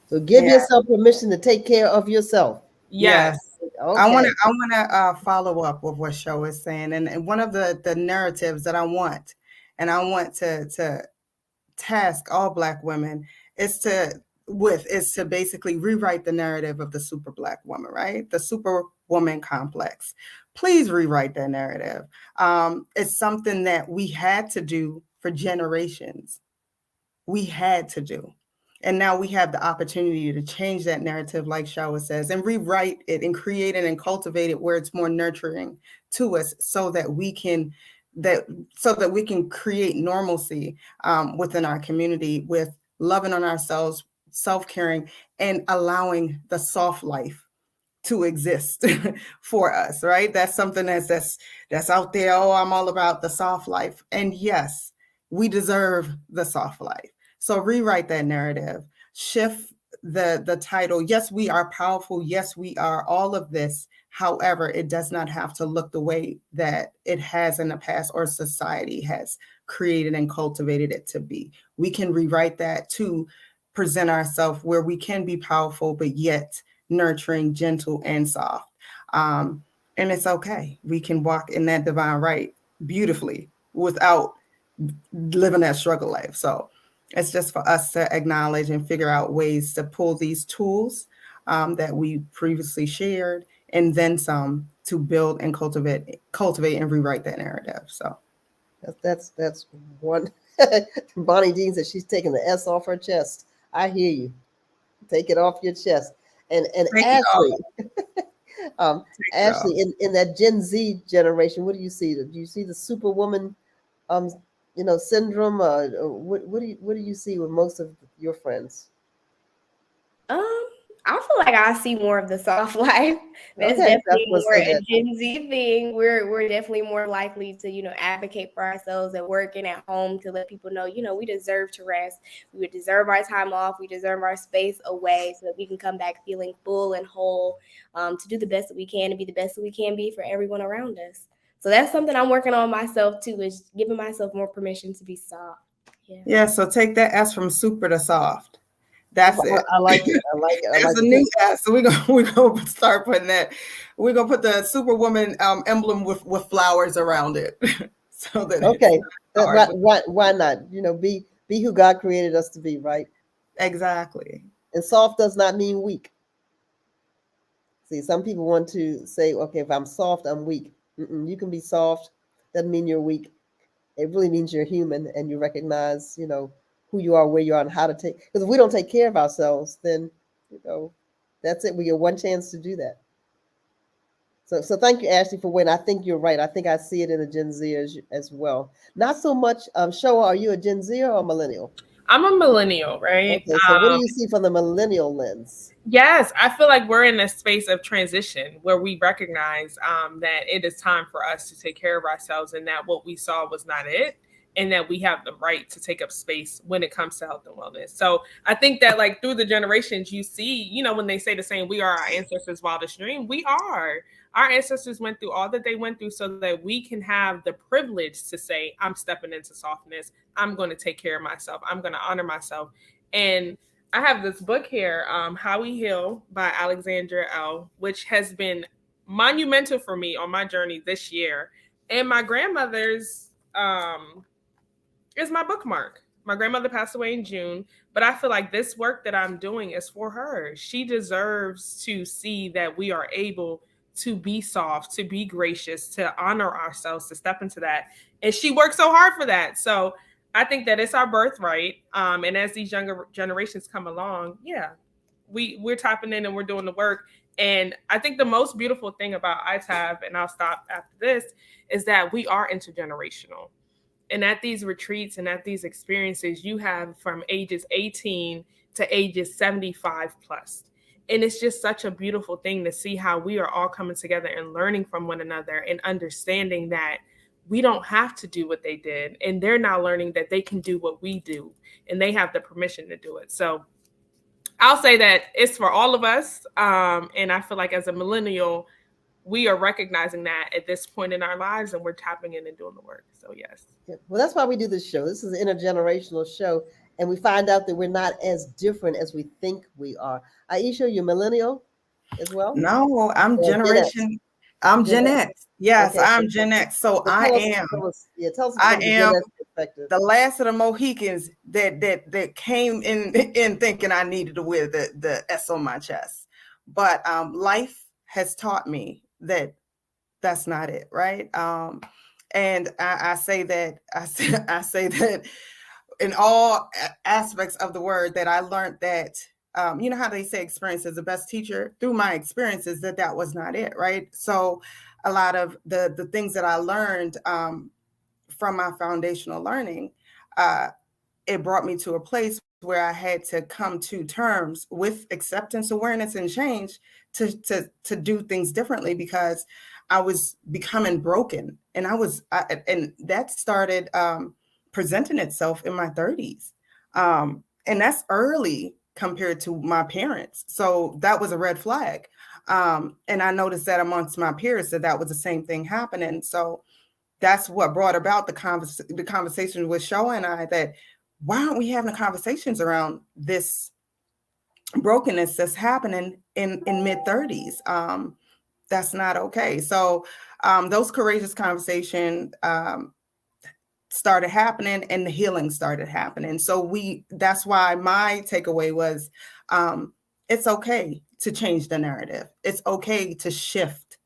So give yourself permission to take care of yourself. Yes. Okay. I want to follow up with what Sho is saying. And one of the narratives that I want to task all Black women is to basically rewrite the narrative of the super Black woman, right? The superwoman complex. Please rewrite that narrative. It's something that we had to do for generations. We had to do. And now we have the opportunity to change that narrative, like Shawa says, and rewrite it and create it and cultivate it where it's more nurturing to us so that we can create normalcy within our community with loving on ourselves, self-caring, and allowing the soft life to exist for us, right? That's something that's out there. Oh, I'm all about the soft life. And yes, we deserve the soft life. So rewrite that narrative, shift the title. Yes, we are powerful. Yes, we are all of this. However, it does not have to look the way that it has in the past or society has created and cultivated it to be. We can rewrite that to present ourselves where we can be powerful, but yet nurturing, gentle, and soft. And it's okay. We can walk in that divine right beautifully without living that struggle life. So it's just for us to acknowledge and figure out ways to pull these tools that we previously shared and then some to build and cultivate and rewrite that narrative. So that's one. Bonnie Dean said she's taking the S off her chest. I hear you. Take it off your chest. And Ashley, Ashley, in that Gen Z generation, what do you see? Do you see the superwoman, syndrome? What do you see with most of your friends? I feel like I see more of the soft life. That's definitely more a Gen Z thing. We're definitely more likely to, advocate for ourselves at work and at home to let people know, we deserve to rest. We deserve our time off. We deserve our space away so that we can come back feeling full and whole, to do the best that we can and be the best that we can be for everyone around us. So that's something I'm working on myself too, is giving myself more permission to be soft. Yeah. So take that S from super to soft. That's it. I like it. That's a new S. So we're gonna start putting that. We're gonna put the superwoman emblem with flowers around it. So that okay. Why not? Be who God created us to be, right? Exactly. And soft does not mean weak. See, some people want to say, okay, if I'm soft, I'm weak. You can be soft. Doesn't mean you're weak. It really means you're human and you recognize, who you are, where you are, and how to take. Because if we don't take care of ourselves, then, that's it. We get one chance to do that. So thank you, Ashley, for waiting. I think you're right. I think I see it in the Gen Z as well. Not so much. Showa, are you a Gen Z or a millennial? I'm a millennial, right? Okay, so what do you see from the millennial lens? Yes, I feel like we're in a space of transition where we recognize that it is time for us to take care of ourselves and that what we saw was not it. and that we have the right to take up space when it comes to health and wellness. So I think that like through the generations, you see, you know, when they say the saying, we are our ancestors' wildest dream, we are. Our ancestors went through all that they went through so that we can have the privilege to say, I'm stepping into softness. I'm going to take care of myself. I'm going to honor myself. And I have this book here, How We Heal by Alexandra Elle, which has been monumental for me on my journey this year. And my grandmother's is my bookmark. My grandmother passed away in June, but I feel like this work that I'm doing is for her. She deserves to see that we are able to be soft, to be gracious, to honor ourselves, to step into that. And she worked so hard for that. So I think that it's our birthright. And as these younger generations come along, yeah, we're tapping in and we're doing the work. And I think the most beautiful thing about ITAB, and I'll stop after this, is that we are intergenerational. And at these retreats and at these experiences, you have from ages 18 to ages 75 plus. And it's just such a beautiful thing to see how we are all coming together and learning from one another and understanding that we don't have to do what they did. And they're now learning that they can do what we do and they have the permission to do it. So I'll say that it's for all of us. And I feel like as a millennial, we are recognizing that at this point in our lives and we're tapping in and doing the work. So yes. Yeah. Well, that's why we do this show. This is an intergenerational show. And we find out that we're not as different as we think we are. Aisha, you're millennial as well? No, I'm Or generation. I'm Gen X. Yes, Okay. I'm Gen X. So I am. Tell us I from the am Gen X perspective. the last of the Mohicans that came in thinking I needed to wear the S on my chest. But life has taught me that that's not it, right? And I say that I say that in all aspects of the word, that I learned that you know how they say experience is the best teacher. Through my experiences, that was not it, right? So a lot of the things that I learned from my foundational learning, it brought me to a place where I had to come to terms with acceptance, awareness, and change to do things differently, because I was becoming broken, and and that started presenting itself in my 30s, and that's early compared to my parents. So that was a red flag, and I noticed that amongst my peers that was the same thing happening. So that's what brought about the conversation with Shoa and I, that why aren't we having conversations around this brokenness that's happening in mid 30s? That's not okay. So those courageous conversations started happening, and the healing started happening. So that's why my takeaway was, it's okay to change the narrative. It's okay to shift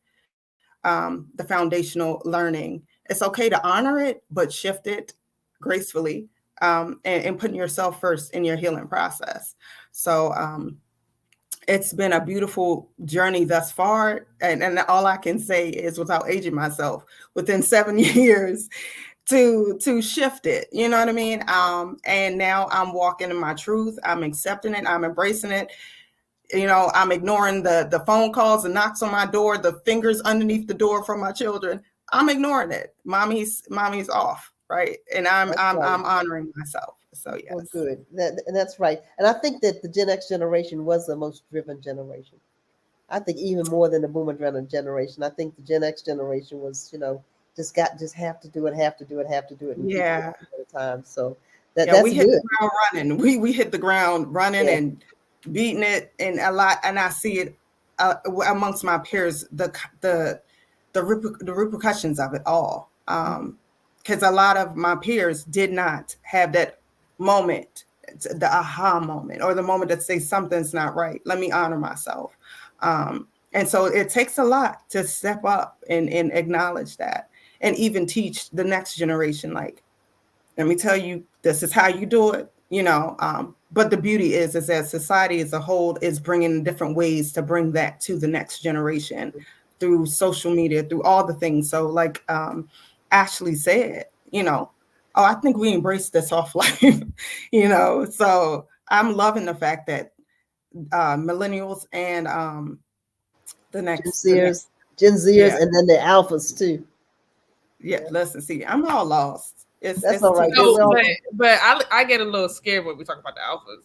the foundational learning. It's okay to honor it, but shift it gracefully, and putting yourself first in your healing process. So it's been a beautiful journey thus far. And all I can say is, without aging myself, within 7 years to shift it, you know what I mean? And now I'm walking in my truth. I'm accepting it. I'm embracing it. You know, I'm ignoring the phone calls, the knocks on my door, the fingers underneath the door from my children. I'm ignoring it. Mommy's off, right? And I'm honoring myself. So yes. Well, good. That's right. And I think that the Gen X generation was the most driven generation. I think even more than the Boomer generation. I think the Gen X generation was, you know, just have to do it. And yeah. At a time. So that's we hit good. The ground running. We hit the ground running, yeah. And beating it, and a lot. And I see it amongst my peers, the repercussions of it all. Because a lot of my peers did not have that moment, the aha moment, or the moment that say something's not right. Let me honor myself. And so it takes a lot to step up and acknowledge that, and even teach the next generation, like, let me tell you, this is how you do it, you know. But the beauty is that society as a whole is bringing different ways to bring that to the next generation through social media, through all the things. So like Ashley said, you know, oh, I think we embrace this offline, you know. So I'm loving the fact that millennials and the next Gen Zers, yeah. And then the alphas too. Yeah, listen, see, I'm all lost. That's all right. So, Well, but I get a little scared when we talk about the alphas,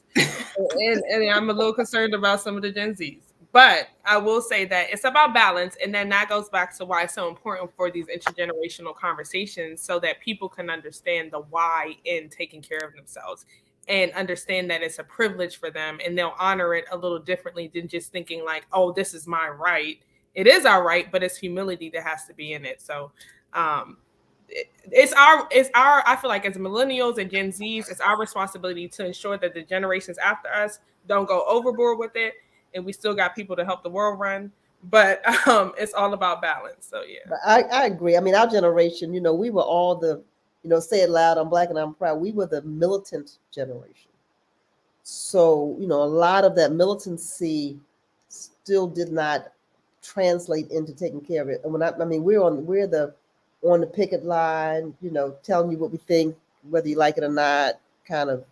and I'm a little concerned about some of the Gen Zs. But I will say that it's about balance, and then that goes back to why it's so important for these intergenerational conversations, so that people can understand the why in taking care of themselves and understand that it's a privilege for them, and they'll honor it a little differently than just thinking like, "Oh, this is my right." It is our right, but it's humility that has to be in it. So. It's our I feel like as millennials and Gen Zs, it's our responsibility to ensure that the generations after us don't go overboard with it, and we still got people to help the world run. But it's all about balance. So yeah, I agree. I mean, our generation, we were all the, say it loud, I'm Black and I'm proud. We were the militant generation. So, a lot of that militancy still did not translate into taking care of it. And we're on the picket line, telling you what we think, whether you like it or not, kind of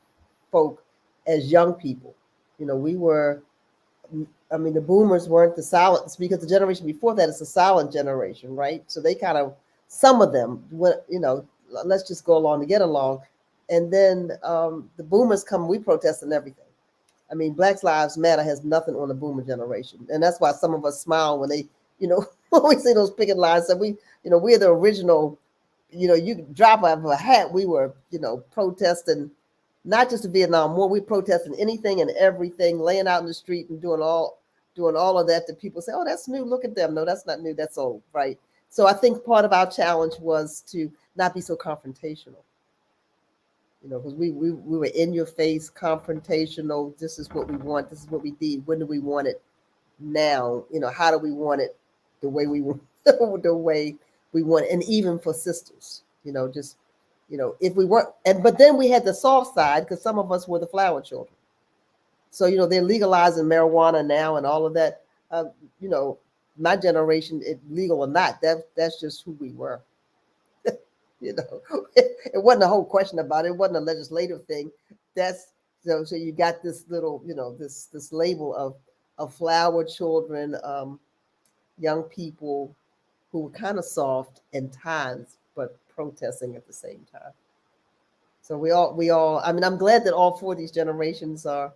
folk as young people. We were, the boomers weren't the silent, because the generation before that is a silent generation, right? So they kind of, some of them, let's just go along to get along. And then the boomers come, we protest and everything. Black Lives Matter has nothing on the boomer generation. And that's why some of us smile when they, when we see those picket lines. So we're the original, you drop out of a hat. We were, protesting, not just the Vietnam War, we protesting anything and everything, laying out in the street and doing all of that people say, oh, that's new. Look at them. No, that's not new. That's old. Right. So I think part of our challenge was to not be so confrontational. Because we were in your face, confrontational. This is what we want. This is what we need. When do we want it? Now, how do we want it? The way we want, the way we want it. And even for sisters, if we weren't, but then we had the soft side, because some of us were the flower children. So, they're legalizing marijuana now and all of that. My generation, it legal or not, that's just who we were. It wasn't a whole question about it. It wasn't a legislative thing. That's so you got this little, this label of flower children, young people who were kind of soft in times, but protesting at the same time. So we all, I'm glad that all four of these generations are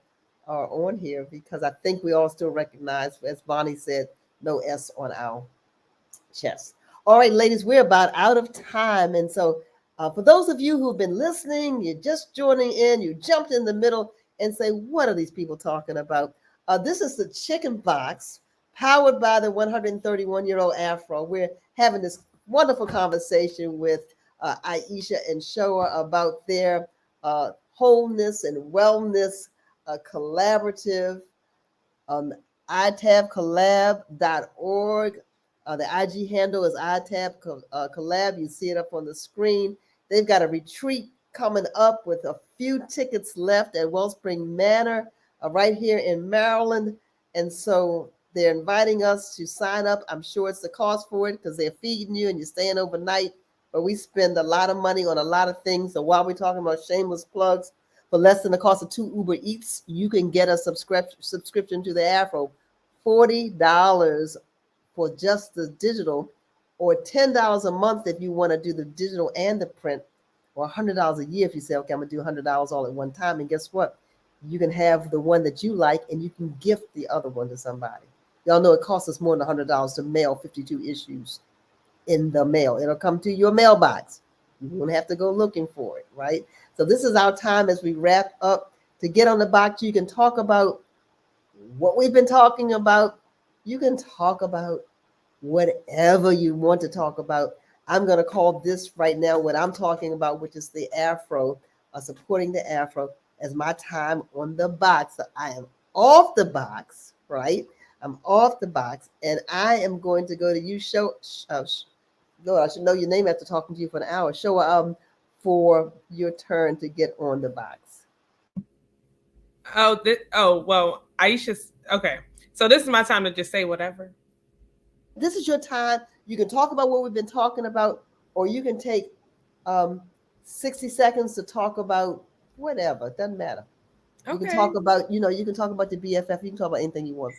on here, because I think we all still recognize, as Bonnie said, no S on our chest. All right, ladies, we're about out of time. And so for those of you who've been listening, you're just joining in, you jumped in the middle and say, what are these people talking about? This is the Chicken Box, powered by the 131-year-old Afro. We're having this wonderful conversation with Aisha and Shoa about their wholeness and wellness collaborative, itabcollab.org. The IG handle is iTab Collab. You see it up on the screen. They've got a retreat coming up with a few tickets left at Wellspring Manor right here in Maryland. And so they're inviting us to sign up. I'm sure it's the cost for it, because they're feeding you and you're staying overnight. But we spend a lot of money on a lot of things. So while we're talking about shameless plugs, for less than the cost of 2 Uber Eats, you can get a subscription to the Afro. $40 for just the digital, or $10 a month if you want to do the digital and the print, or $100 a year if you say, okay, I'm gonna do $100 all at one time. And guess what? You can have the one that you like, and you can gift the other one to somebody. Y'all know it costs us more than $100 to mail 52 issues in the mail. It'll come to your mailbox. You won't have to go looking for it, right? So this is our time as we wrap up to get on the box. You can talk about what we've been talking about. You can talk about whatever you want to talk about. I'm going to call this right now what I'm talking about, which is the Afro, supporting the Afro, as my time on the box. So I am off the box, right? I'm off the box, and I am going to go to you, I should know your name after talking to you for an hour. For your turn to get on the box. Well, Aisha's okay. So this is my time to just say whatever. This is your time. You can talk about what we've been talking about, or you can take 60 seconds to talk about whatever. It doesn't matter. You can Okay. talk about, you can talk about the BFF. You can talk about anything you want.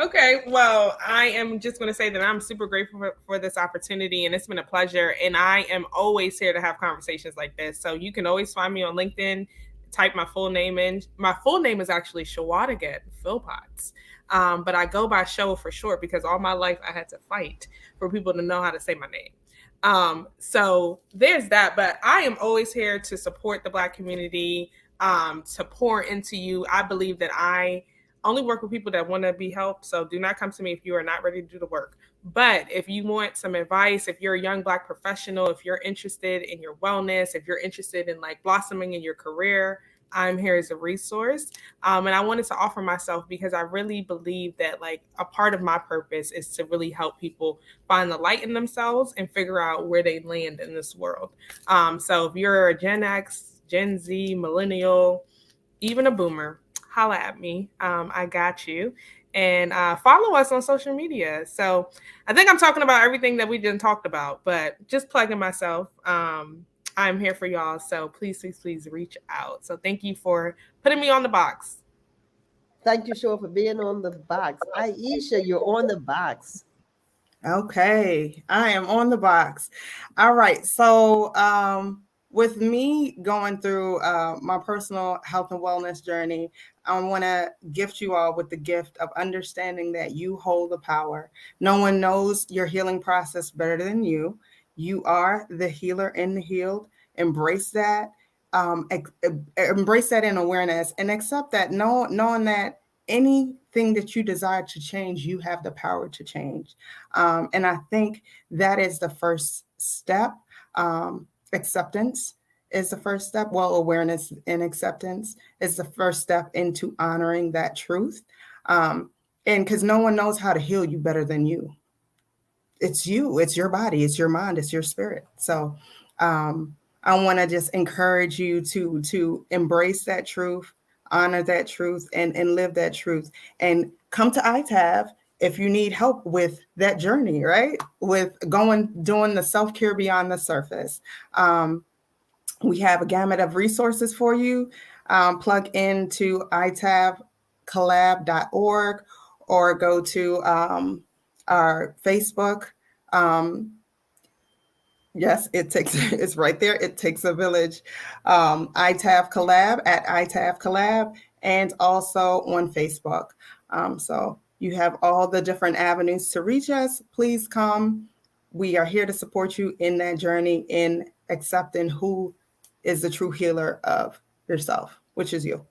Okay, well, I am just going to say that I'm super grateful for this opportunity, and it's been a pleasure. And I am always here to have conversations like this. So you can always find me on LinkedIn. Type my full name in. My full name is actually Shawadagat Philpotts, but I go by Show for short because all my life I had to fight for people to know how to say my name. So there's that. But I am always here to support the Black community, to pour into you. I believe that I only work with people that want to be helped. So do not come to me if you are not ready to do the work. But if you want some advice, if you're a young Black professional, if you're interested in your wellness, if you're interested in like blossoming in your career, I'm here as a resource. And I wanted to offer myself because I really believe that like a part of my purpose is to really help people find the light in themselves and figure out where they land in this world. So if you're a Gen X, Gen Z, millennial, even a boomer, holla at me. I got you. And follow us on social media. So I think I'm talking about everything that we didn't talked about, but just plugging myself. I'm here for y'all. So please, please, please reach out. So thank you for putting me on the box. Thank you, Shaw, for being on the box. Aisha, you're on the box. Okay, I am on the box. All right. So, with me going through my personal health and wellness journey, I want to gift you all with the gift of understanding that you hold the power. No one knows your healing process better than you. You are the healer in the healed. Embrace that. Embrace that in awareness and accept that, knowing that anything that you desire to change, you have the power to change. And I think that is the first step. Acceptance is the first step. Well, awareness and acceptance is the first step into honoring that truth. And because no one knows how to heal you better than you. It's you, it's your body, it's your mind, it's your spirit. So I want to just encourage you to embrace that truth, honor that truth, and live that truth. And come to ITAV if you need help with that journey, right? With doing the self-care beyond the surface. We have a gamut of resources for you. Plug into itavcollab.org or go to our Facebook. Yes, it's right there. It takes a village. ITAV Collab at ITAV Collab and also on Facebook. So you have all the different avenues to reach us. Please come. We are here to support you in that journey in accepting who is the true healer of yourself, which is you.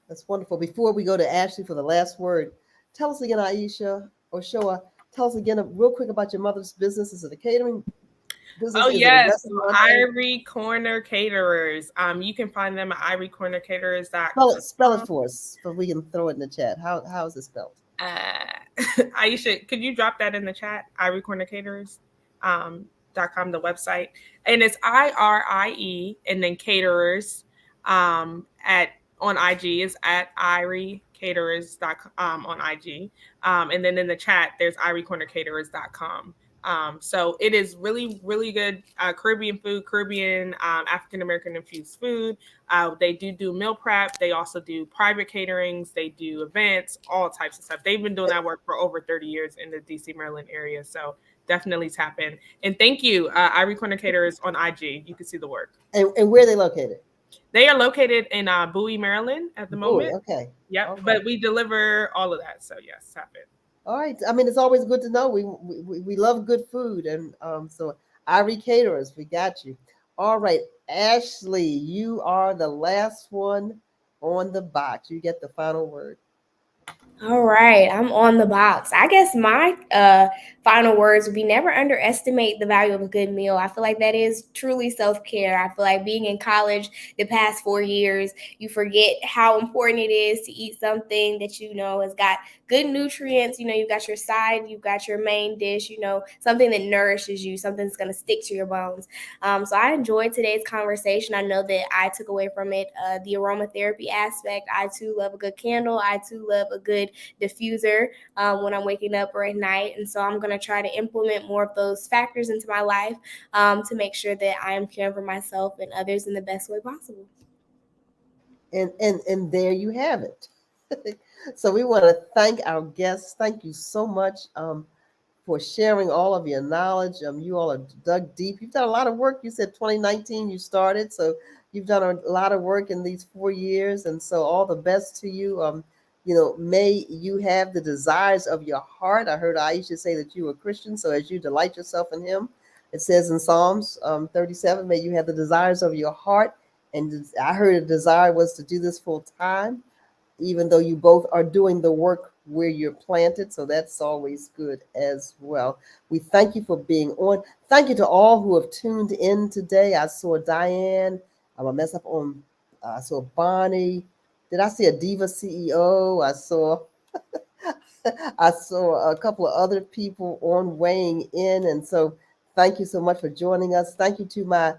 That's wonderful. Before we go to Ashley for the last word, tell us again, Aisha or Shoa, tell us again real quick about your mother's business. Is it a catering business? Oh Is it a yes, restaurant? Ivory Corner Caterers. You can find them at ivorycornercaterers.com. Spell it for us, so we can throw it in the chat. How is it spelled? Aisha, could you drop that in the chat? ivorycornercaterers.com, the website, and it's IRIE and then caterers at on IG is at ivorycaterers.com on IG, and then in the chat there's ivorycornercaterers.com. So it is really, really good Caribbean food, Caribbean African American infused food. They do meal prep. They also do private caterings. They do events, all types of stuff. They've been doing that work for over 30 years in the DC, Maryland area. So definitely tap in. And thank you, Ivory Corner Caterers on IG. You can see the work. And where are they located? They are located in Bowie, Maryland at the moment. Okay. Yep. Okay. But we deliver all of that. So yes, tap in. All right. I mean, it's always good to know. We love good food, and so Ivory Caterers, we got you. All right, Ashley, you are the last one on the box. You get the final word. All right, I'm on the box. I guess my final words would be never underestimate the value of a good meal. I feel like that is truly self-care. I feel like being in college the past 4 years, you forget how important it is to eat something that you know has got good nutrients. You know, you've got your side, you've got your main dish, you know, something that nourishes you, something that's going to stick to your bones. So I enjoyed today's conversation. I know that I took away from it the aromatherapy aspect. I too love a good candle. I too love a good diffuser when I'm waking up or at night. And so I'm going to try to implement more of those factors into my life to make sure that I am caring for myself and others in the best way possible. And there you have it. So we want to thank our guests. Thank you so much for sharing all of your knowledge. You all are dug deep. You've done a lot of work. You said 2019 you started, so you've done a lot of work in these 4 years, and so all the best to you. May you have the desires of your heart. I heard Aisha say that you were Christian, so as you delight yourself in Him, it says in Psalms 37, may you have the desires of your heart. And I heard a desire was to do this full time, even though you both are doing the work where you're planted. So that's always good as well. We thank you for being on. Thank you to all who have tuned in today. I saw Diane. I'm going to mess up on, I saw Bonnie. Did I see a Diva CEO? I saw a couple of other people on weighing in. And so thank you so much for joining us. Thank you to my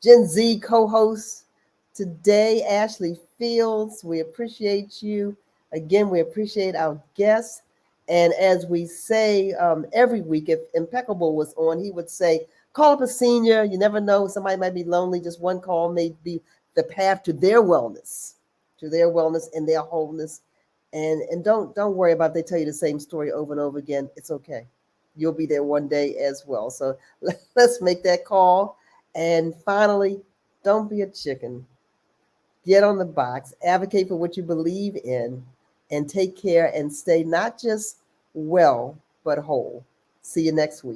Gen Z co-host today, Ashley Fields. We appreciate you. Again, we appreciate our guests. And as we say every week, if Impeccable was on, he would say, call up a senior. You never know. Somebody might be lonely. Just one call may be the path to their wellness and their wholeness. And don't worry about if they tell you the same story over and over again. It's okay. You'll be there one day as well. So let's make that call. And finally, don't be a chicken. Get on the box, advocate for what you believe in, and take care and stay not just well, but whole. See you next week.